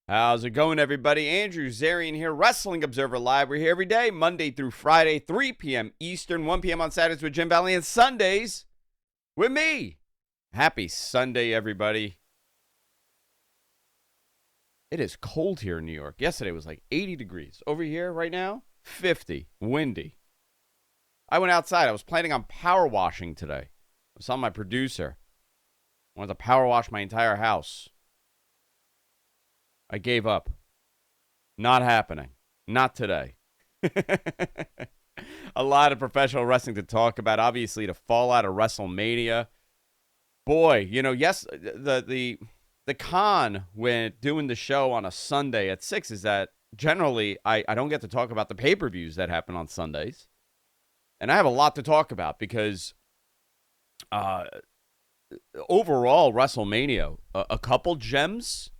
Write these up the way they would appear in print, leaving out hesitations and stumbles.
How's it going, everybody? Andrew Zarian here, Wrestling Observer Live. We're here every day, Monday through Friday, 3 p.m. Eastern, 1 p.m. on Saturdays with Jim Valley, and Sundays with me. Happy Sunday, everybody. It is cold here in New York. Yesterday was like 80 degrees. Over here right now, 50, windy. I went outside. I was planning on power washing today. I saw my producer. I wanted to power wash my entire house. I gave up. Not happening. Not today. A lot of professional wrestling to talk about. Obviously, the fallout of WrestleMania. Boy, the con when doing the show on a Sunday at 6 is that generally I don't get to talk about the pay-per-views that happen on Sundays. And I have a lot to talk about because overall, WrestleMania, a couple gems.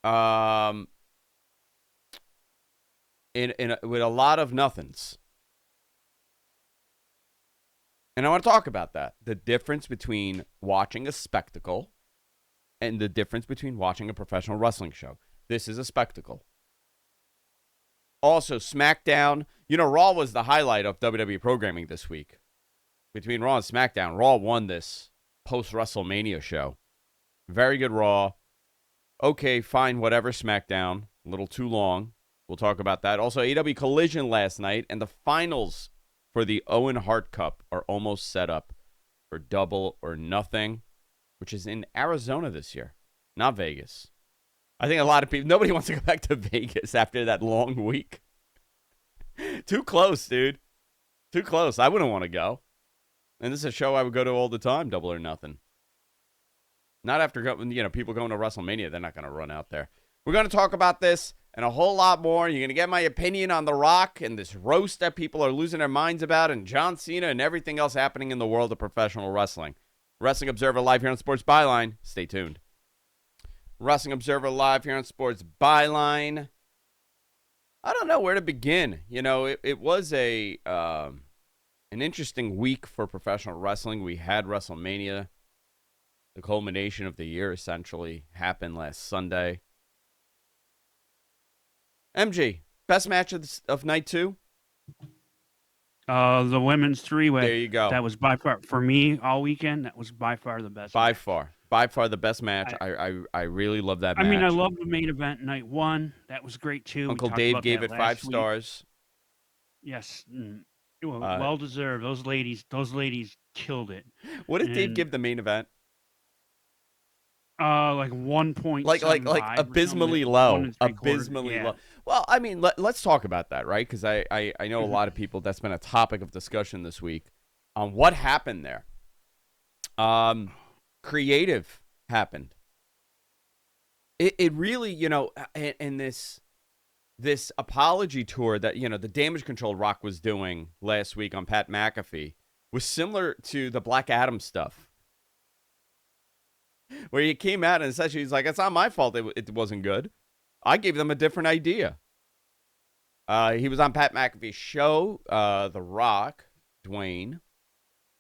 With a lot of nothings. And I want to talk about that. The difference between watching a spectacle and the difference between watching a professional wrestling show. This is a spectacle. Also, Smackdown. Raw was the highlight of WWE programming this week. Between Raw and Smackdown, Raw won this post-WrestleMania show. Very good Raw. Okay, fine, whatever, SmackDown. A little too long. We'll talk about that. Also, AEW Collision last night, and the finals for the Owen Hart Cup are almost set up for Double or Nothing, which is in Arizona this year, not Vegas. I think a lot of people, nobody wants to go back to Vegas after that long week. Too close, dude. Too close. I wouldn't want to go. And this is a show I would go to all the time, Double or Nothing. Not after people going to WrestleMania, they're not going to run out there. We're going to talk about this and a whole lot more. You're going to get my opinion on The Rock and this roast that people are losing their minds about, and John Cena and everything else happening in the world of professional wrestling. Wrestling Observer Live here on Sports Byline. Stay tuned. Wrestling Observer Live here on Sports Byline. I don't know where to begin. It was an interesting week for professional wrestling. We had WrestleMania. The culmination of the year essentially happened last Sunday. MG, best match of night 2? The women's three-way. There you go. That was by far, for me, all weekend, that was by far the best By match. far the best match. I really love that match. I mean, I love the main event, night 1. That was great, too. Uncle Dave gave it 5 stars. Yes. Well-deserved. Those ladies killed it. What did Dave give the main event? Like 1.75. Like abysmally low. Abysmally low. Well, I mean, let's talk about that, right? Because I know a lot of people, that's been a topic of discussion this week on what happened there. Creative happened. It really, and this apology tour that, the Damage Control Rock was doing last week on Pat McAfee was similar to the Black Adam stuff. Where he came out and essentially he's like, it's not my fault it wasn't good. I gave them a different idea. He was on Pat McAfee's show. The Rock, Dwayne,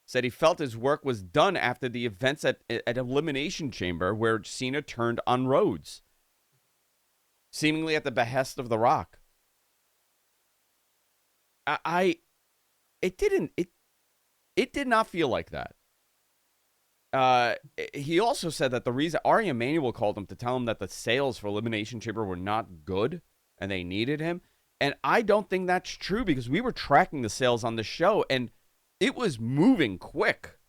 said he felt his work was done after the events at Elimination Chamber where Cena turned on Rhodes. Seemingly at the behest of The Rock. It did not feel like that. He also said that the reason Ari Emanuel called him to tell him that the sales for Elimination Chamber were not good and they needed him. And I don't think that's true because we were tracking the sales on the show and it was moving quick.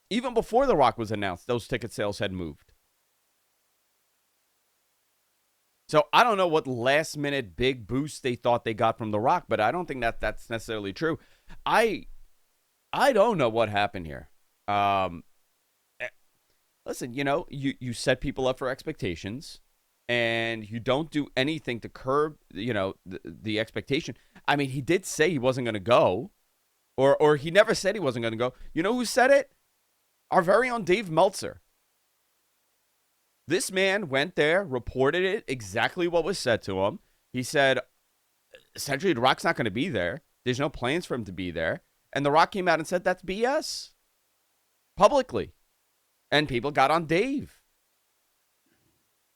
Even before The Rock was announced, those ticket sales had moved. So I don't know what last minute big boost they thought they got from The Rock, but I don't think that's necessarily true. I don't know what happened here. Listen, you set people up for expectations and you don't do anything to curb, the expectation. I mean, he did say he wasn't going to go or he never said he wasn't going to go. You know who said it? Our very own Dave Meltzer. This man went there, reported it, exactly what was said to him. He said, essentially, The Rock's not going to be there. There's no plans for him to be there. And The Rock came out and said, that's BS. Publicly. And people got on Dave.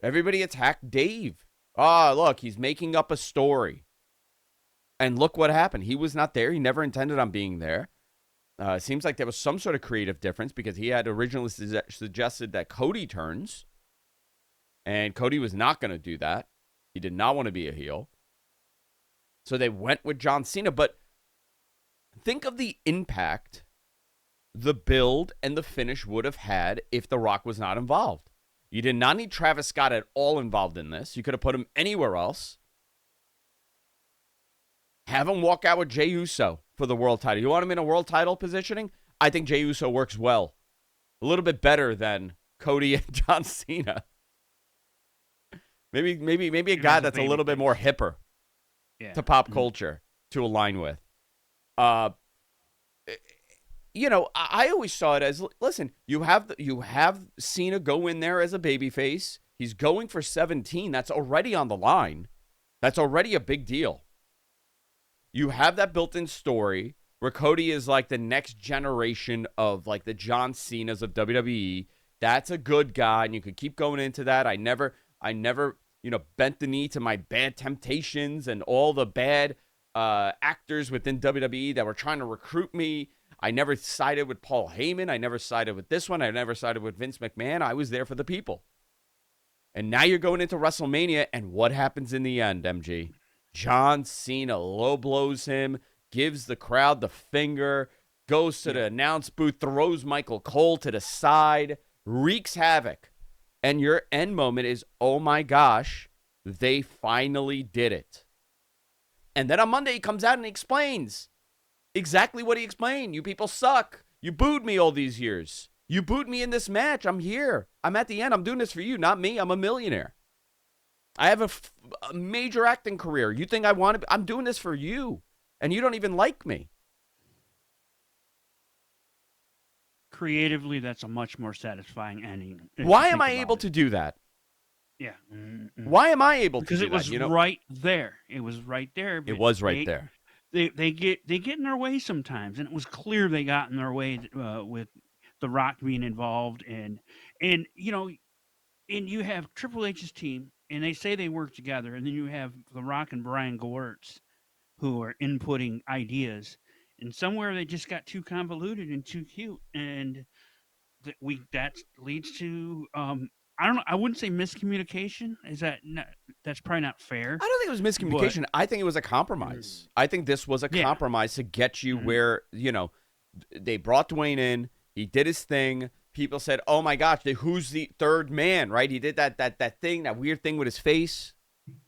Everybody attacked Dave. Oh, look, he's making up a story. And look what happened. He was not there. He never intended on being there. It seems like there was some sort of creative difference because he had originally suggested that Cody turns. And Cody was not going to do that. He did not want to be a heel. So they went with John Cena. But think of the impact the build and the finish would have had if The Rock was not involved. You did not need Travis Scott at all involved in this. You could have put him anywhere else. Have him walk out with Jey Uso for the world title. You want him in a world title positioning? I think Jey Uso works well. A little bit better than Cody and John Cena. Maybe a guy that's a little bit more hipper to pop culture to align with. You know, I always saw it as, listen, you have Cena go in there as a babyface. He's going for 17. That's already on the line. That's already a big deal. You have that built-in story where Cody is like the next generation of like the John Cenas of WWE. That's a good guy, and you could keep going into that. I never, bent the knee to my bad temptations and all the bad actors within WWE that were trying to recruit me. I never sided with Paul Heyman. I never sided with this one. I never sided with Vince McMahon. I was there for the people. And now you're going into WrestleMania, and what happens in the end, MG? John Cena low blows him, gives the crowd the finger, goes to the announce booth, throws Michael Cole to the side, wreaks havoc. And your end moment is, oh my gosh, they finally did it. And then on Monday, he comes out and he explains exactly what he explained. You people suck. You booed me all these years. You booed me in this match. I'm here. I'm at the end. I'm doing this for you, not me. I'm a millionaire. I have a major acting career. You think I want to? I'm doing this for you, and you don't even like me. Creatively, that's a much more satisfying ending. Why am I able to do that? Yeah. Mm-hmm. Why am I able to do that? Because it was right there. It was right there. It was right there. They get in their way sometimes, and it was clear they got in their way with The Rock being involved, and you have Triple H's team, and they say they work together, and then you have The Rock and Brian Gewirtz, who are inputting ideas, and somewhere they just got too convoluted and too cute, and that leads to I don't know. I wouldn't say miscommunication. That's probably not fair. I don't think it was miscommunication. I think it was a compromise. I think this was a compromise to get you where, they brought Dwayne in. He did his thing. People said, oh my gosh, who's the third man, right? He did that thing, that weird thing with his face.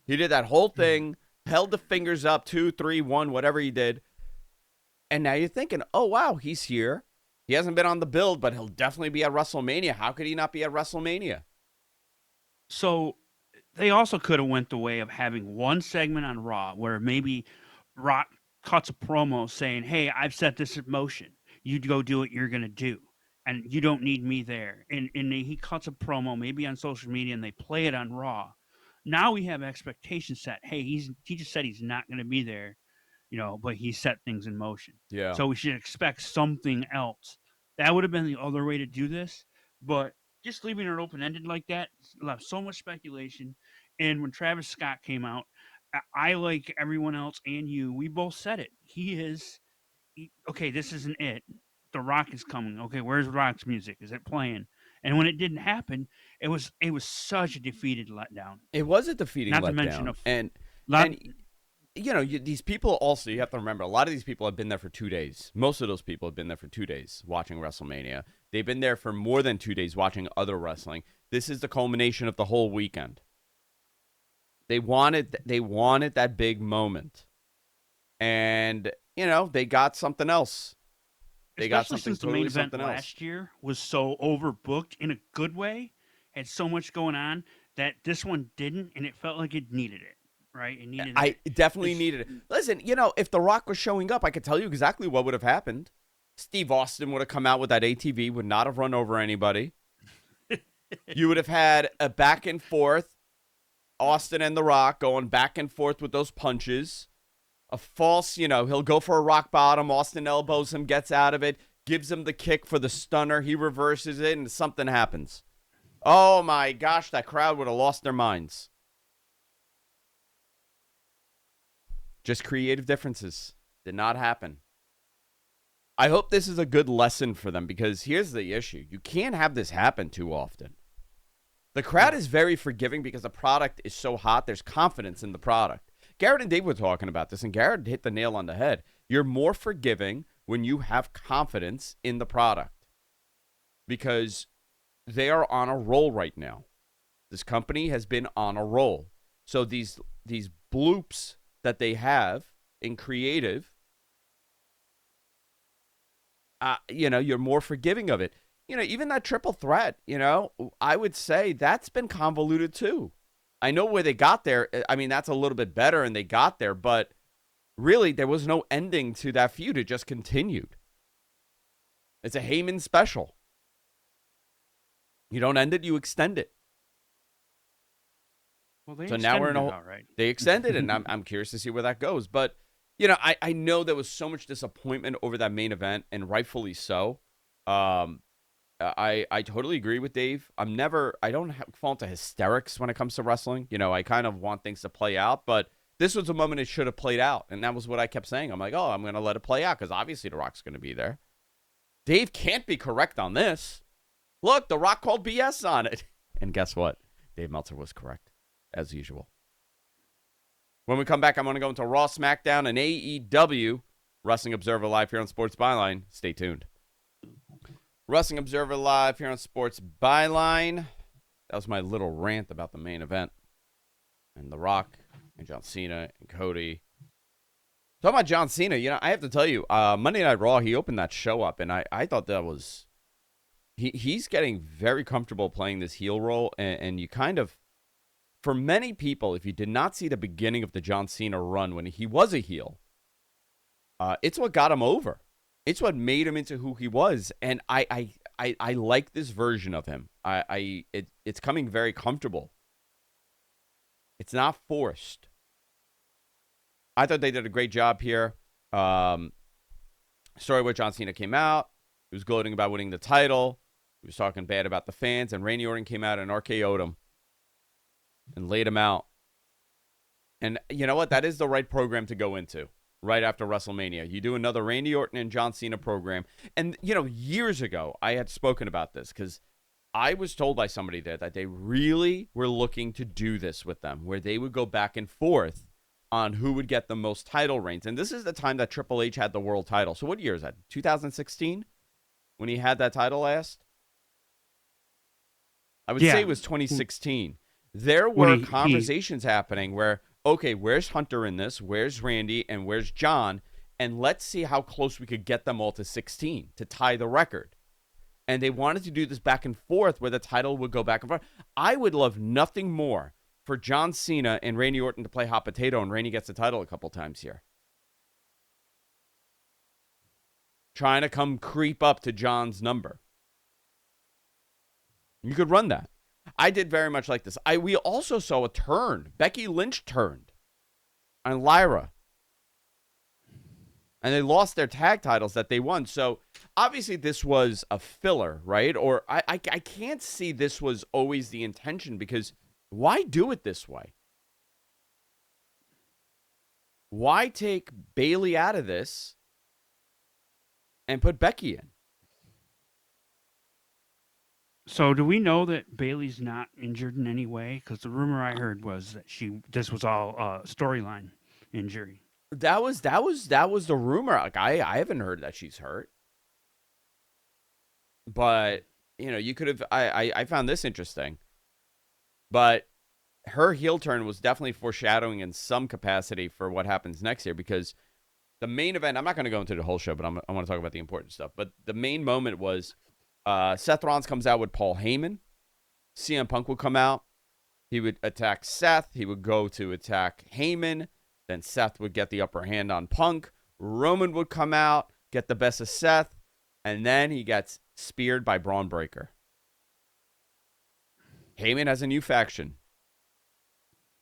He did that whole thing, held the fingers up, 2, 3, 1, whatever he did. And now you're thinking, oh, wow, he's here. He hasn't been on the build, but he'll definitely be at WrestleMania. How could he not be at WrestleMania? So they also could have went the way of having one segment on Raw where maybe Rock cuts a promo saying, hey, I've set this in motion. You go do what you're going to do. And you don't need me there. And he cuts a promo maybe on social media and they play it on Raw. Now we have expectations set. Hey, he just said he's not going to be there, but he set things in motion. Yeah. So we should expect something else. That would have been the other way to do this. But just leaving it open-ended like that left so much speculation. And when Travis Scott came out, I, like everyone else and you, we both said it. Okay, this isn't it. The Rock is coming. Okay, where's Rock's music? Is it playing? And when it didn't happen, it was such a defeated letdown. It was a defeating letdown. Not to mention these people also, you have to remember, a lot of these people have been there for 2 days. Most of those people have been there for 2 days watching WrestleMania. They've been there for more than 2 days watching other wrestling. This is the culmination of the whole weekend. They wanted that big moment. And, they got something else. Especially since the main event last year was so overbooked in a good way, had so much going on, that this one didn't, and it felt like it needed it, right? It definitely needed it. Listen, if The Rock was showing up, I could tell you exactly what would have happened. Steve Austin would have come out with that ATV, would not have run over anybody. You would have had a back and forth, Austin and The Rock going back and forth with those punches. A false, he'll go for a rock bottom. Austin elbows him, gets out of it, gives him the kick for the stunner. He reverses it, and something happens. Oh my gosh, that crowd would have lost their minds. Just creative differences. Did not happen. I hope this is a good lesson for them because here's the issue. You can't have this happen too often. The crowd is very forgiving because the product is so hot. There's confidence in the product. Garrett and Dave were talking about this, and Garrett hit the nail on the head. You're more forgiving when you have confidence in the product because they are on a roll right now. This company has been on a roll. So these bloops that they have in creative, you're more forgiving of it. Even that triple threat, I would say that's been convoluted too. I know where they got there. I mean, that's a little bit better and they got there, but really there was no ending to that feud. It just continued. It's a Heyman special. You don't end it, you extend it. Well, they so now we're in a right. They extended it, and I'm curious to see where that goes. But I know there was so much disappointment over that main event, and rightfully so. I totally agree with Dave. I don't fall into hysterics when it comes to wrestling. I kind of want things to play out, but this was a moment it should have played out, and that was what I kept saying. I'm like, oh, I'm going to let it play out because obviously The Rock's going to be there. Dave can't be correct on this. Look, The Rock called BS on it. And guess what? Dave Meltzer was correct, as usual. When we come back, I'm going to go into Raw, SmackDown, and AEW. Wrestling Observer Live here on Sports Byline. Stay tuned. Wrestling Observer Live here on Sports Byline. That was my little rant about the main event. And The Rock and John Cena and Cody. Talking about John Cena, I have to tell you, Monday Night Raw, he opened that show up, and I thought that was... He's getting very comfortable playing this heel role, and you kind of... For many people, if you did not see the beginning of the John Cena run when he was a heel, it's what got him over. It's what made him into who he was, and I like this version of him. It's coming very comfortable. It's not forced. I thought they did a great job here. Story where John Cena came out. He was gloating about winning the title. He was talking bad about the fans, and Randy Orton came out and RKO'd him and laid him out. And you know what? That is the right program to go into right after WrestleMania. You do another Randy Orton and John Cena program. And, years ago, I had spoken about this because I was told by somebody there that they really were looking to do this with them, where they would go back and forth on who would get the most title reigns. And this is the time that Triple H had the world title. So what year is that? 2016? When he had that title last? I would say it was 2016. There were conversations happening where, okay, where's Hunter in this? Where's Randy? And where's John? And let's see how close we could get them all to 16 to tie the record. And they wanted to do this back and forth where the title would go back and forth. I would love nothing more for John Cena and Randy Orton to play hot potato, and Randy gets the title a couple times here. Trying to come creep up to John's number. You could run that. I did very much like this. We also saw a turn. Becky Lynch turned on Lyra. And they lost their tag titles that they won. So, obviously, this was a filler, right? Or I can't see this was always the intention because why do it this way? Why take Bayley out of this and put Becky in? So do we know that Bayley's not injured in any way? Because the rumor I heard was that this was all storyline injury. That was the rumor. Like I haven't heard that she's hurt. But, you could have I found this interesting. But her heel turn was definitely foreshadowing in some capacity for what happens next year because the main event, I'm not going to go into the whole show, but I want to talk about the important stuff. But the main moment was Seth Rollins comes out with Paul Heyman. CM Punk would come out. He would attack Seth. He would go to attack Heyman. Then Seth would get the upper hand on Punk. Roman would come out, get the best of Seth. And then he gets speared by Braun Breaker. Heyman has a new faction.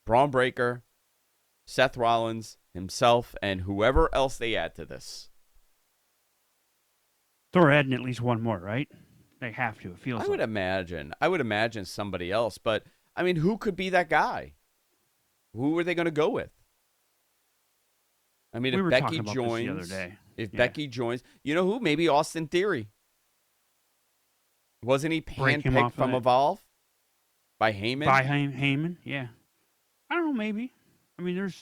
Braun Breaker, Seth Rollins, himself, and whoever else they add to this. They're adding at least one more, right? They have to. It feels I would like. imagine. I would imagine somebody else, but I mean, who could be that guy? Who are they going to go with? I mean, We if were talking Becky about this the other joins, day. if Yeah. Becky joins, you know who? Maybe Austin Theory. Wasn't he Break him handpicked off of from that. Evolve by Heyman? By Heyman, yeah. I don't know, maybe. I mean,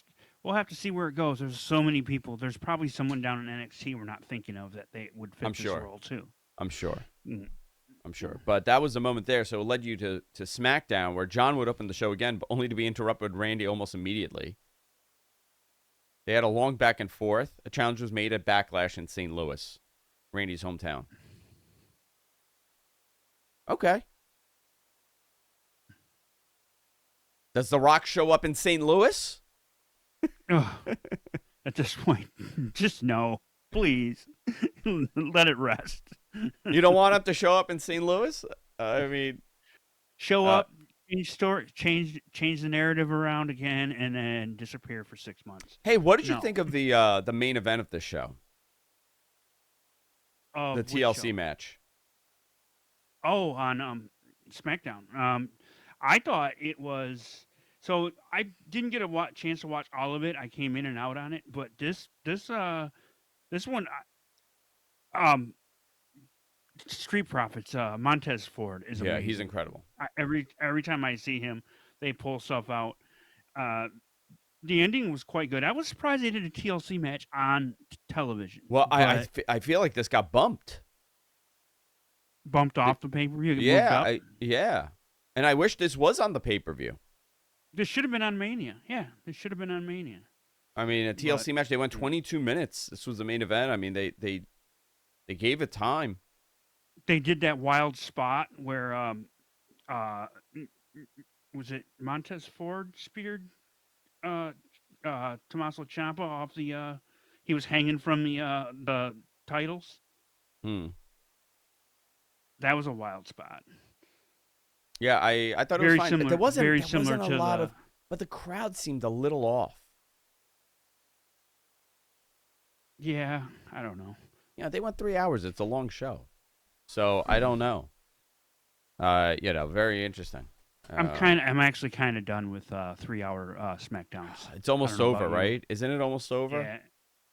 we'll have to see where it goes. There's so many people. There's probably someone down in NXT we're not thinking of that they would fit I'm this sure. role too. I'm sure. Mm. I'm sure. But that was the moment there. So it led you to SmackDown, where John would open the show again, but only to be interrupted with Randy almost immediately. They had a long back and forth. A challenge was made at Backlash in St. Louis, Randy's hometown. Okay. Does The Rock show up in St. Louis? At this point, just no. Please. Let it rest. You don't want him to show up in St. Louis? I mean, show up, change the narrative around again, and then disappear for 6 months. Hey, what did you think of the main event of the show? The TLC match. Oh, on SmackDown. I thought it was. So I didn't get a chance to watch all of it. I came in and out on it, but this one, Street Profits, Montez Ford is amazing. Yeah, he's incredible. Every time I see him, they pull stuff out. The ending was quite good. I was surprised they did a TLC match on television. Well, I feel like this got bumped off the pay-per-view. Yeah, yeah. And I wish this was on the pay-per-view. This should have been on Mania. Yeah, this should have been on Mania. I mean, a TLC match, they went 22 minutes. This was the main event. I mean, they gave it time. They did that wild spot where was it Montez Ford speared Tommaso Ciampa off the he was hanging from the titles. That was a wild spot. Yeah, I thought it was fine. Similar, there wasn't a lot of, but the crowd seemed a little off. Yeah, I don't know. Yeah, they went 3 hours. It's a long show, so I don't know. Very interesting. I'm actually kind of done with 3-hour SmackDowns. It's almost over, right? Isn't it almost over? Yeah,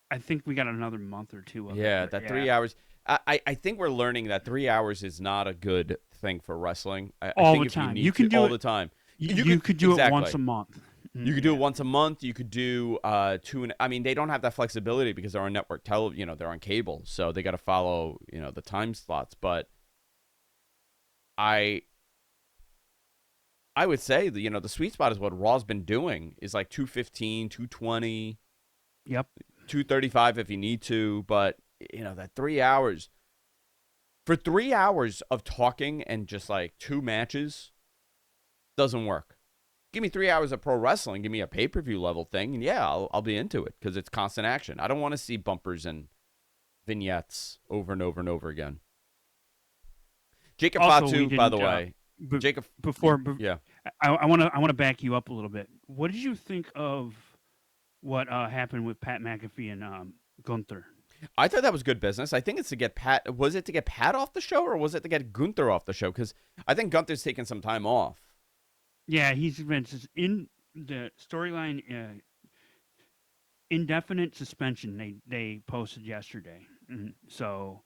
I think we got another month or two of it. Yeah, 3 hours. I think we're learning that 3 hours is not a good thing for wrestling. I think the if time. You can do it all the time. You could do it once a month. You could do it once a month. You could do I mean, they don't have that flexibility because they're on network television. They're on cable, so they got to follow the time slots. But I would say the sweet spot is what Raw's been doing is like 215, 220. Yep. 235 if you need to, but that 3 hours. For 3 hours of talking and just like 2 matches doesn't work. Give me 3 hours of pro wrestling, give me a pay-per-view level thing, and yeah, I'll be into it because it's constant action. I don't want to see bumpers and vignettes over and over and over again. Jacob Fatu, by the way. Jacob, yeah. I want to back you up a little bit. What did you think of what happened with Pat McAfee and Gunther? I thought that was good business. I think it's to get Pat. Was it to get Pat off the show, or was it to get Gunther off the show? Because I think Gunther's taken some time off. Yeah, he's been in the storyline. Indefinite suspension. They posted yesterday, so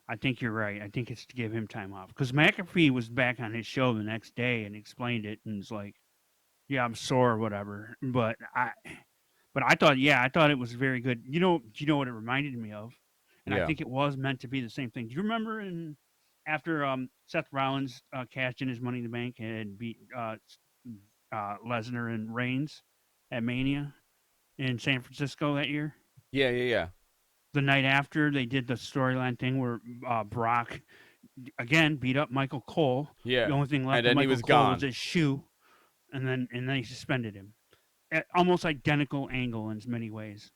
I think you're right. I think it's to give him time off because McAfee was back on his show the next day and explained it, and it's like, "Yeah, I'm sore or whatever." But I thought it was very good. Do you know what it reminded me of? And I think it was meant to be the same thing. Do you remember after Seth Rollins cashed in his Money in the Bank and beat Lesnar and Reigns at Mania in San Francisco that year? Yeah. The night after, they did the storyline thing where Brock again beat up Michael Cole. Yeah. The only thing left of Michael Cole was his shoe, and then he suspended him. Almost identical angle in many ways.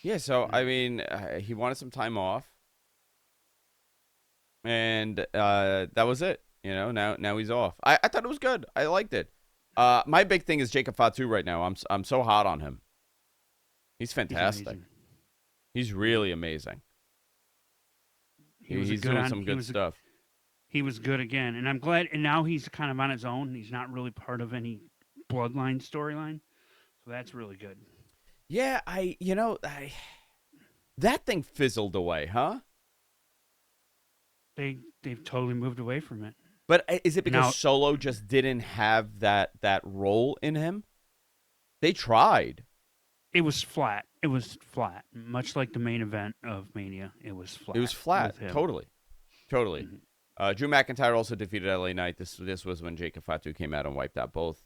Yeah, so I mean, he wanted some time off, and that was it. Now he's off. I thought it was good. I liked it. My big thing is Jacob Fatu right now. I'm so hot on him. He's fantastic. He's really amazing. He's doing some good stuff. He was good again, and I'm glad. And now he's kind of on his own. He's not really part of any bloodline storyline, so that's really good. Yeah, that thing fizzled away, huh? They've totally moved away from it. But is it because Now Solo just didn't have that role in him? They tried. it was flat. It was flat, much like the main event of Mania. It was flat. It was flat. with him. Totally. Mhm. Drew McIntyre also defeated LA Knight. This was when Jacob Fatu came out and wiped out both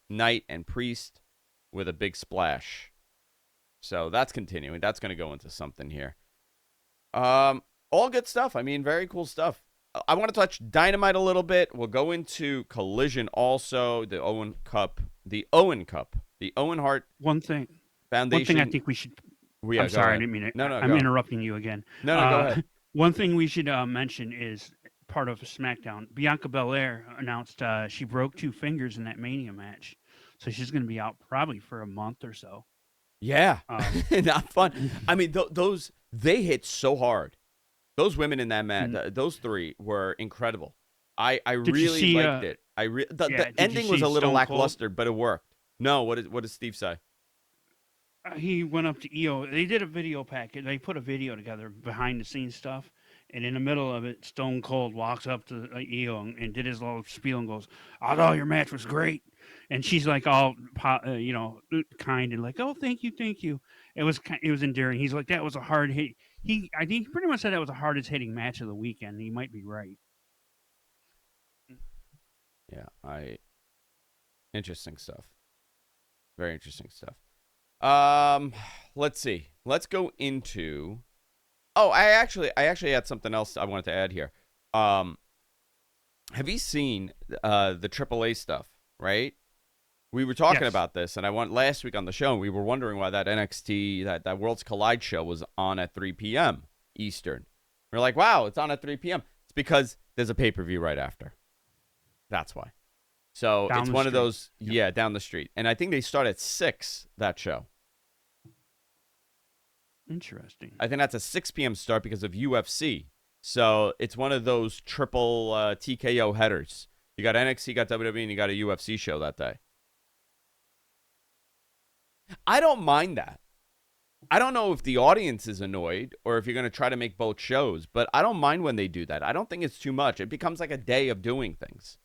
Knight and Priest with a big splash. So that's continuing. That's going to go into something here. All good stuff. I mean, very cool stuff. I want to touch Dynamite a little bit. We'll go into Collision also, the Owen Cup, the Owen Hart One thing Foundation. I think we should. Yeah, I'm sorry, I didn't mean it. No, I'm interrupting you again. No, go ahead. One thing we should mention is part of Smackdown. Bianca Belair announced she broke 2 fingers in that Mania match, so she's going to be out probably for a month or so. Yeah, not fun. I mean, those they hit so hard. Those women in that match, those 3 were incredible. I really liked it. The ending was a little lackluster, but it worked. No, what did Steve say? He went up to EO. They did a video package. They put a video together, behind the scenes stuff, and in the middle of it, Stone Cold walks up to EO and did his little spiel and goes, "I thought your match was great." And she's like all, kind and like, "Oh, thank you." It was endearing. He's like, "That was a hard hit." I think he pretty much said that was the hardest hitting match of the weekend. He might be right. Yeah, interesting stuff. Very interesting stuff. Let's see. Let's go into. Oh, I actually had something else I wanted to add here. Have you seen the AAA stuff? Right. We were talking about this, and I went last week on the show, and we were wondering why that NXT, that Worlds Collide show was on at 3 p.m. Eastern. We're like, wow, it's on at 3 p.m. It's because there's a pay-per-view right after. That's why. So it's one of those, down the street. And I think they start at 6, that show. Interesting. I think that's a 6 p.m. start because of UFC. So it's one of those triple TKO headers. You got NXT, you got WWE, and you got a UFC show that day. I don't mind that. I don't know if the audience is annoyed or if you're going to try to make both shows, but I don't mind when they do that. I don't think it's too much. It becomes like a day of doing things.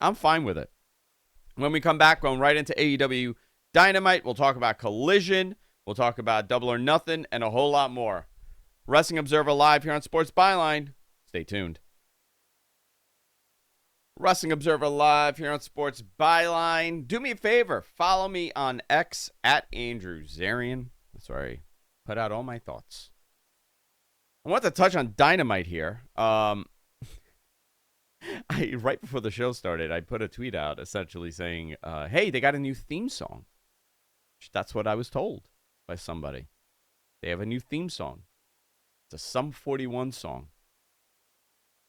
I'm fine with it. When we come back, going right into AEW Dynamite, we'll talk about Collision, we'll talk about Double or Nothing, and a whole lot more. Wrestling Observer Live here on Sports Byline. Stay tuned. Wrestling Observer Live here on Sports Byline. Do me a favor. Follow me on X at Andrew Zarian. That's where I put out all my thoughts. I want to touch on Dynamite here. Right before the show started, I put a tweet out essentially saying, hey, they got a new theme song. That's what I was told by somebody. They have a new theme song. It's a Sum 41 song.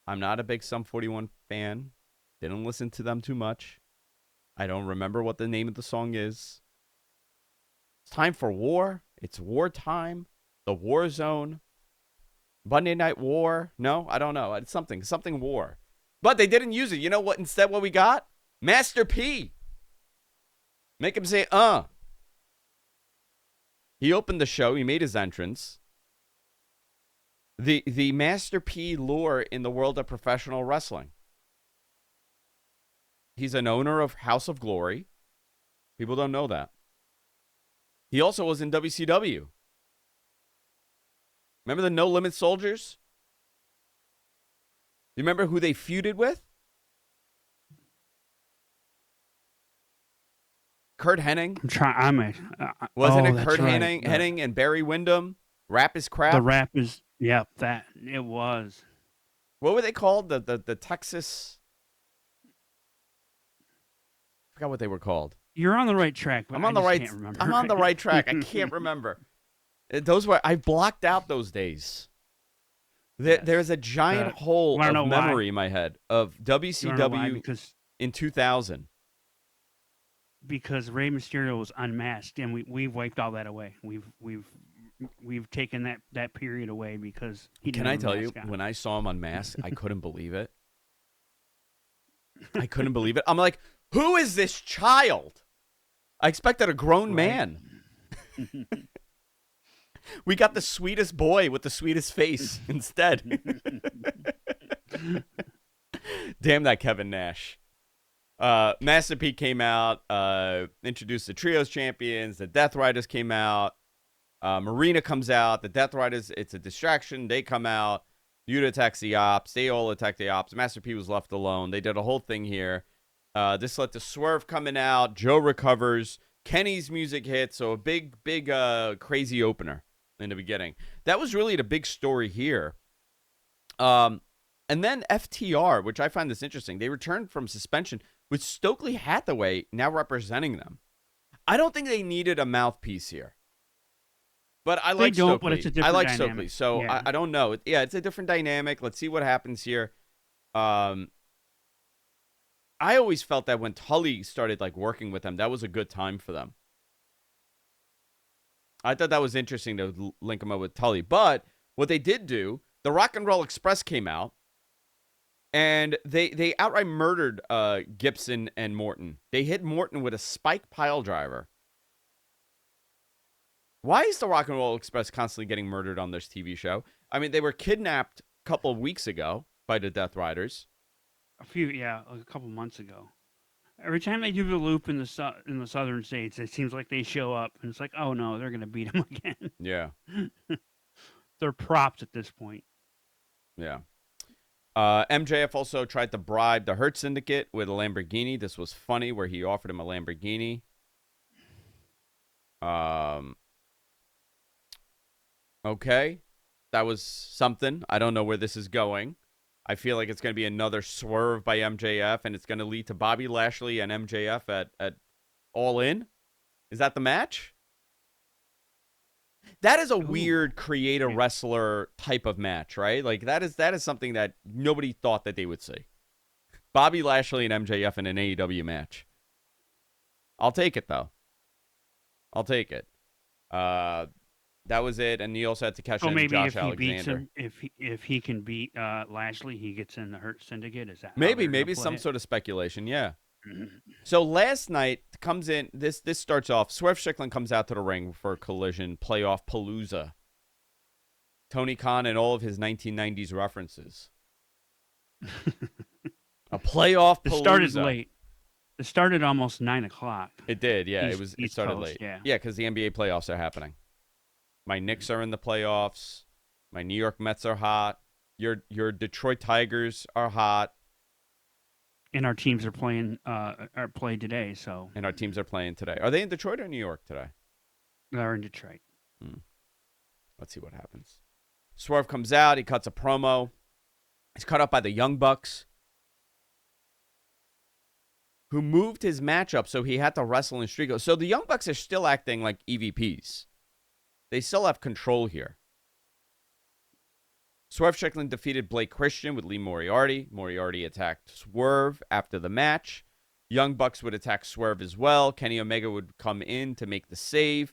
I'm not a big Sum 41 fan. Didn't listen to them too much. I don't remember what the name of the song is. It's time for war. It's wartime. The war zone. Monday Night War. No, I don't know. It's something war. But they didn't use it. You know what? Instead, what we got? Master P. Make him say, He opened the show. He made his entrance. The Master P lore in the world of professional wrestling. He's an owner of House of Glory. People don't know that. He also was in WCW. Remember the No Limit Soldiers? You remember who they feuded with? Kurt Hennig. Wasn't it Kurt Hennig and Barry Windham? Rap is crap. The rap is, that it was. What were they called? The Texas. I forgot what they were called. You're on the right track. But I'm on the right track. I can't remember. I blocked out those days. There's a giant hole of memory in my head of WCW in 2000. Because Rey Mysterio was unmasked, and we wiped all that away. We've we've taken that period away because he didn't Can I have a tell you, mask on. when I saw him unmasked, I couldn't believe it. I couldn't believe it. I'm like, who is this child? I expected a grown man. We got the sweetest boy with the sweetest face instead. Damn that Kevin Nash. Master P came out, introduced the Trios champions. The Death Riders came out. Marina comes out. The Death Riders, it's a distraction. They come out. Yuta attacks the Ops. They all attack the Ops. Master P was left alone. They did a whole thing here. This led to Swerve coming out. Joe recovers. Kenny's music hits. So a big, crazy opener in the beginning. That was really the big story here. And then FTR, which I find this interesting. They returned from suspension with Stokely Hathaway now representing them. I don't think they needed a mouthpiece here. But I like Stokely. But it's a different I like dynamic. Stokely. So yeah. I don't know. Yeah, it's a different dynamic. Let's see what happens here. I always felt that when Tully started like working with them, that was a good time for them. I thought that was interesting to link them up with Tully. But what they did do, the Rock and Roll Express came out, and they outright murdered Gibson and Morton. They hit Morton with a spike pile driver. Why is the Rock and Roll Express constantly getting murdered on this TV show? I mean, they were kidnapped a couple of weeks ago by the Death Riders. A couple months ago. Every time they do the loop in the southern states, it seems like they show up, and it's like, oh no, they're gonna beat them again. Yeah. They're props at this point. Yeah. MJF also tried to bribe the Hurt Syndicate with a Lamborghini. This was funny, where he offered him a Lamborghini. Okay. That was something. I don't know where this is going. I feel like it's going to be another swerve by MJF, and it's going to lead to Bobby Lashley and MJF at All In. Is that the match? That is a weird create a wrestler type of match, right? Like that is something that nobody thought that they would see. Bobby Lashley and MJF in an AEW match. I'll take it though. I'll take it. That was it, and he also had to catch in Josh Alexander. Beats him, if he can beat Lashley, he gets in the Hurt Syndicate. Is that maybe some sort of speculation? Yeah. So last night comes in. This starts off. Swerve Strickland comes out to the ring for Collision Playoff Palooza. Tony Khan and all of his 1990s references. A playoff Palooza. It started late. It started almost 9:00. It did, yeah. It started Coast, late. Yeah, because the NBA playoffs are happening. My Knicks are in the playoffs. My New York Mets are hot. Your Detroit Tigers are hot. And our teams are playing play today. So. And our teams are playing today. Are they in Detroit or New York today? They're in Detroit. Let's see what happens. Swerve comes out. He cuts a promo. He's cut up by the Young Bucks, who moved his matchup so he had to wrestle in Strigo. So the Young Bucks are still acting like EVPs. They still have control here. Swerve Strickland defeated Blake Christian with Lee Moriarty. Moriarty attacked Swerve after the match. Young Bucks would attack Swerve as well. Kenny Omega would come in to make the save.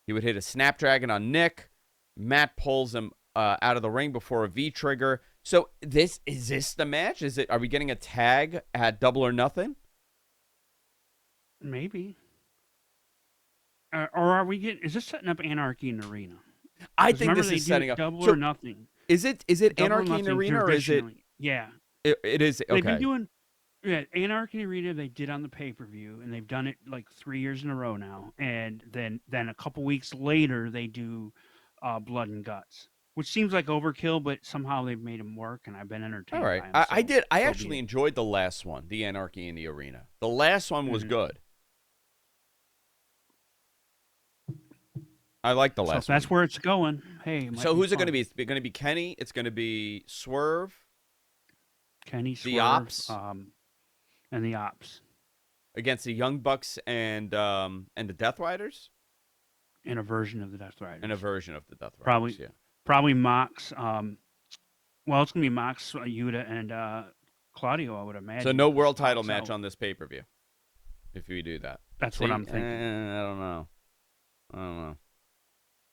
He would hit a Snapdragon on Nick. Matt pulls him out of the ring before a V-trigger. So is this the match? Are we getting a tag at Double or Nothing? Maybe. Or are we getting? Is this setting up Anarchy in the Arena? I think this is setting up Double or Nothing. Is it Anarchy in the Arena, or is it? Yeah, it is. Okay. They've been doing Anarchy Arena. They did on the pay-per-view, and they've done it like 3 years in a row now. And then a couple weeks later, they do Blood and Guts, which seems like overkill, but somehow they've made them work, and I've been entertained. All right, by them, I actually enjoyed the last one, the Anarchy in the Arena. The last one was good. I like the last one. So that's where it's going. Hey, so who's it going to be? It's going to be Kenny. It's going to be Swerve. Kenny, Swerve, the Ops, and the Ops against the Young Bucks and the Death Riders. And a version of the Death Riders. Probably Mox. Well, it's going to be Mox, Yuta, and Claudio, I would imagine. So no world title match on this pay-per-view, if we do that. That's what I'm thinking. I don't know.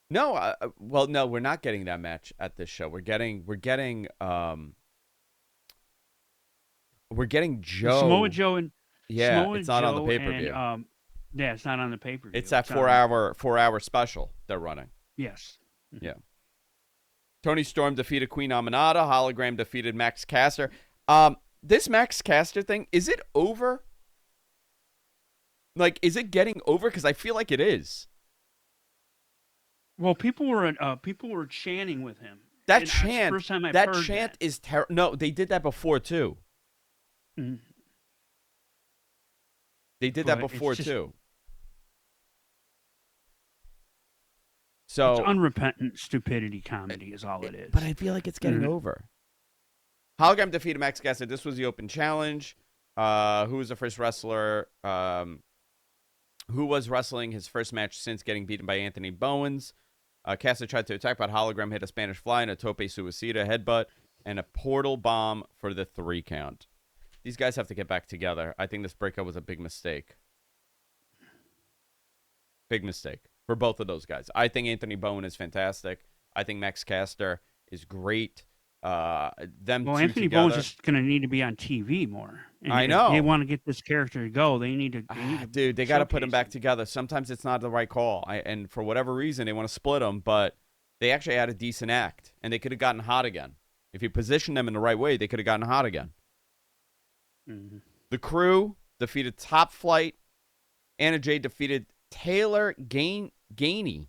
No, well, no, we're not getting that match at this show. We're getting Samoa Joe. Joe and Yeah, Samoa it's not on the Joe pay per and view. yeah, it's not on the pay per It's view. that It's on 4 hour special they're running. yes. Yeah. Tony Storm defeated Queen Aminata. Hologram defeated Max Caster. This Max Caster thing, is it over? Like, is it getting over? Because I feel like it is. Well, people were chanting with him. That And that's the chant, first time I've that heard chant that. is terrible. No, they did that before too. Mhm. They did that But it's before just- too. It's So, unrepentant stupidity comedy is all it is. but I feel like it's getting Mhm. over. Hologram defeated Max Caster. This was the open challenge. Who was the first wrestler who was wrestling his first match since getting beaten by Anthony Bowens. Caster tried to attack, but Hologram hit a Spanish fly and a tope suicida headbutt and a portal bomb for the 3 count. These guys have to get back together. I think this breakup was a big mistake. Big mistake for both of those guys. I think Anthony Bowen is fantastic. I think Max Caster is great. Them Well, two Anthony together. Bowen's just going to need to be on TV more. And I if know. they want to get this character to go, they need to. Dude, they got to put them showcase back him. together. Sometimes it's not the right call. And for whatever reason, they want to split them, but they actually had a decent act, and they could have gotten hot again. If you position them in the right way, they could have gotten hot again. Mhm. The Crew defeated Top Flight. Anna Jay defeated Taylor Gainey.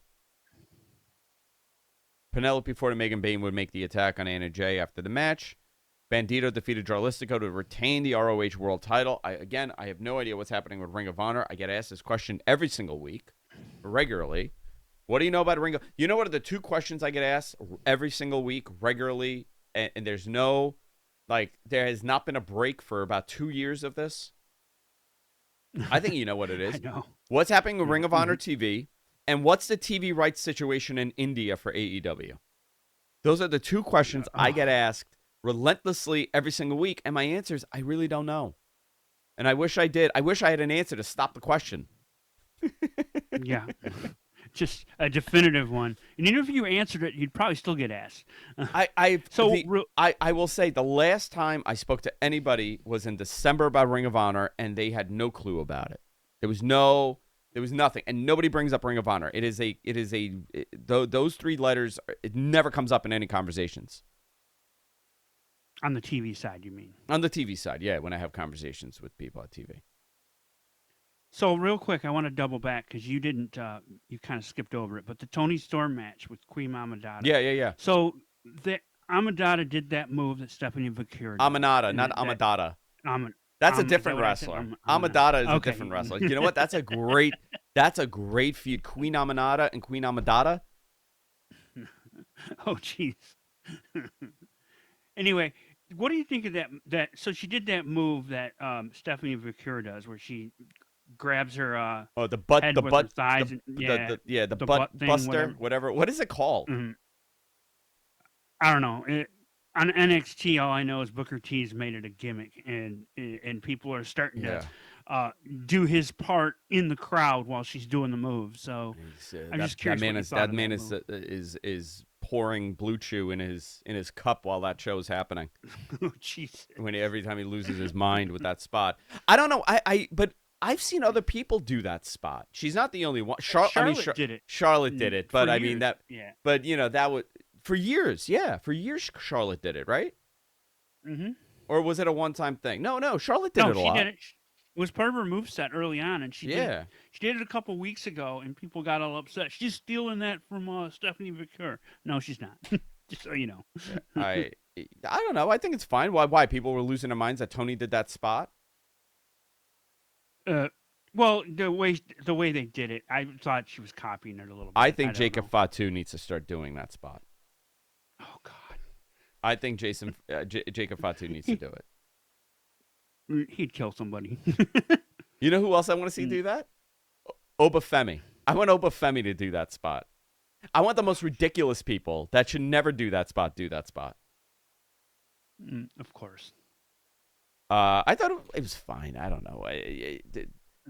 Penelope Ford and Megan Bain would make the attack on Anna Jay after the match. Bandito defeated Jarlistico to retain the ROH World title. I have no idea what's happening with Ring of Honor. I get asked this question every single week, regularly. What do you know about Ring of Honor? You know what are the 2 questions I get asked every single week, regularly? And there's no, there has not been a break for about 2 years of this. I think you know what it is. I know. What's happening with Ring of Honor TV? And what's the TV rights situation in India for AEW? Those are the 2 questions I get asked relentlessly every single week. And my answer is, I really don't know. And I wish I did. I wish I had an answer to stop the question. Yeah. Just a definitive one. And even if you answered it, you'd probably still get asked. I will say the last time I spoke to anybody was in December about Ring of Honor, and they had no clue about it. There was nothing, and nobody brings up Ring of Honor. Those 3 letters. It never comes up in any conversations. On the TV side, you mean? On the TV side, yeah. When I have conversations with people at TV. So real quick, I want to double back because you didn't. You kind of skipped over it, but the Tony Storm match with Queen Aminata. Yeah. So the Aminata did that move that Stephanie Vicur did. Aminata, not Amadada. That's a different wrestler. Amadada is a different wrestler. You know what? That's a great feud. Queen Aminata and Queen Amadada. Oh, jeez. Anyway, what do you think of that? So she did that move that Stephanie Vicur does, where she grabs her The butt, head the with butt, her thighs, the the butt thing, buster, whatever. What is it called? Mhm. I don't know. On NXT, all I know is Booker T's made it a gimmick, and people are starting to do his part in the crowd while she's doing the move. So I'm just curious. That man is pouring Blue Chew in his cup while that show is happening. Oh, jeez. Every time he loses his mind with that spot. I don't know. But I've seen other people do that spot. She's not the only one. Charlotte did it. Charlotte did it, but I mean that. Yeah. But that would for years. Yeah, for years Charlotte did it, right? Mm-hmm. Or was it a one-time thing? No, Charlotte did it a lot. She did it. It was part of her moveset early on, and she did it a couple weeks ago, and people got all upset. She's stealing that from Stephanie Vicur. No, she's not. Just so you know. I don't know. I think it's fine. Why people were losing their minds that Tony did that spot? Well, the way they did it, I thought she was copying it a little bit. I think Jacob Fatu needs to start doing that spot. Oh God. I think Jacob Fatu needs to do it. He'd kill somebody. You know who else I want to see do that? Obafemi. I want Obafemi to do that spot. I want the most ridiculous people that should never do that spot do that spot. Of course. I thought it was fine. I don't know.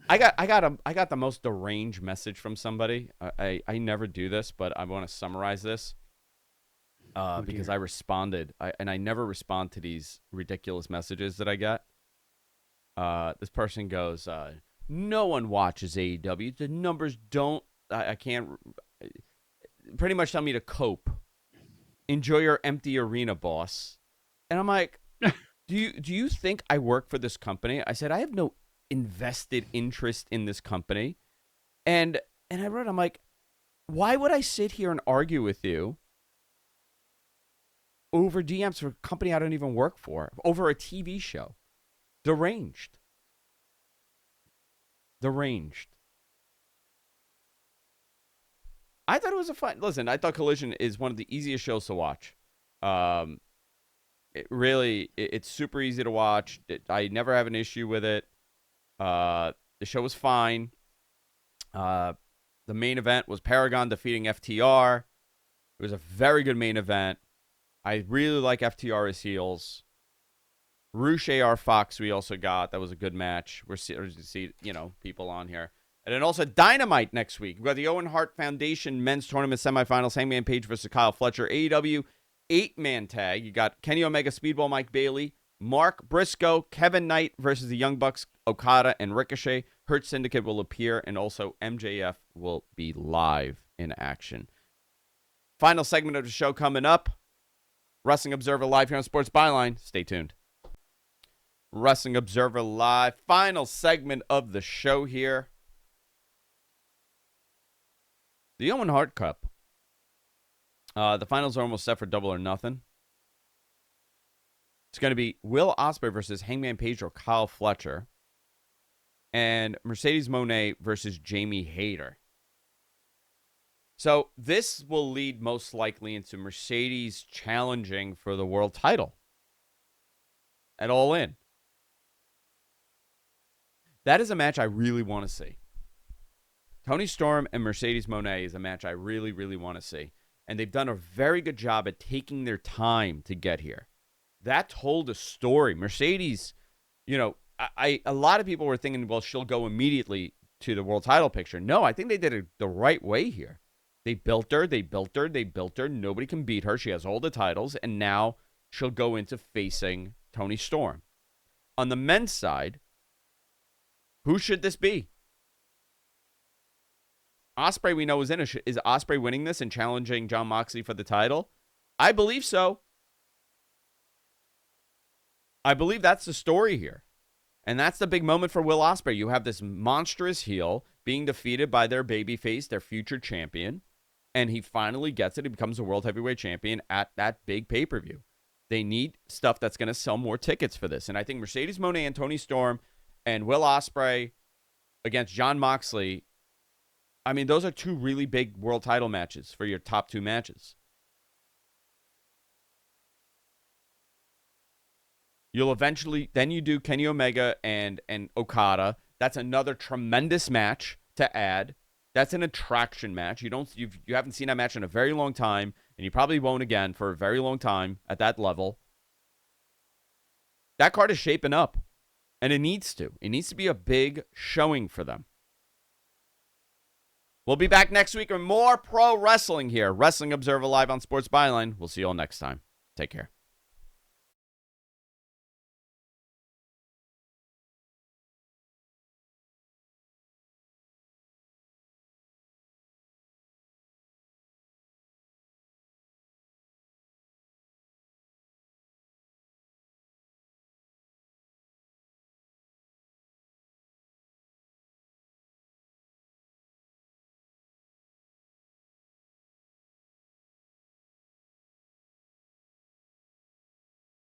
I got the most deranged message from somebody. I never do this, but I want to summarize this because I responded. And I never respond to these ridiculous messages that I get. This person goes, no one watches AEW. The numbers don't. I can't. Pretty much tell me to cope. Enjoy your empty arena, boss. And I'm like, do you think I work for this company? I said I have no invested interest in this company. And I wrote, I'm like, why would I sit here and argue with you over DMs for a company I don't even work for, over a TV show? Deranged. I thought it was a fun. Listen, I thought Collision is one of the easiest shows to watch. It's super easy to watch. I never have an issue with it. The show was fine. The main event was Paragon defeating FTR. It was a very good main event. I really like FTR as heels. Roosh AR Fox we also got. That was a good match. We're see people on here. And then also Dynamite next week. We've got the Owen Hart Foundation Men's Tournament Semifinals. Hangman Page versus Kyle Fletcher. AEW 8-man tag. You got Kenny Omega, Speedball Mike Bailey, Mark Briscoe, Kevin Knight versus the Young Bucks, Okada, and Ricochet. Hurt Syndicate will appear, and also MJF will be live in action. Final segment of the show coming up. Wrestling Observer Live here on Sports Byline. Stay tuned. Wrestling Observer Live. Final segment of the show here. The Owen Hart Cup. The finals are almost set for Double or Nothing. It's going to be Will Ospreay versus Hangman Page or Kyle Fletcher. And Mercedes Moné versus Jamie Hayter. So this will lead most likely into Mercedes challenging for the world title at All In. That is a match I really want to see. Toni Storm and Mercedes Moné is a match I really, really want to see. And they've done a very good job at taking their time to get here. That told a story. Mercedes, a lot of people were thinking, well, she'll go immediately to the world title picture. No, I think they did it the right way here. They built her. Nobody can beat her. She has all the titles. And now she'll go into facing Toni Storm. On the men's side, who should this be? Ospreay, we know, is in it. Is Ospreay winning this and challenging Jon Moxley for the title? I believe so. I believe that's the story here. And that's the big moment for Will Ospreay. You have this monstrous heel being defeated by their babyface, their future champion. And he finally gets it. He becomes a world heavyweight champion at that big pay-per-view. They need stuff that's going to sell more tickets for this. And I think Mercedes Moné and Toni Storm and Will Ospreay against Jon Moxley, I mean, those are two really big world title matches for your top two matches. You'll eventually, then you do Kenny Omega and Okada. That's another tremendous match to add. That's an attraction match. You haven't seen that match in a very long time, and you probably won't again for a very long time at that level. That card is shaping up, and it needs to. It needs to be a big showing for them. We'll be back next week with more pro wrestling here. Wrestling Observer Live on Sports Byline. We'll see you all next time. Take care.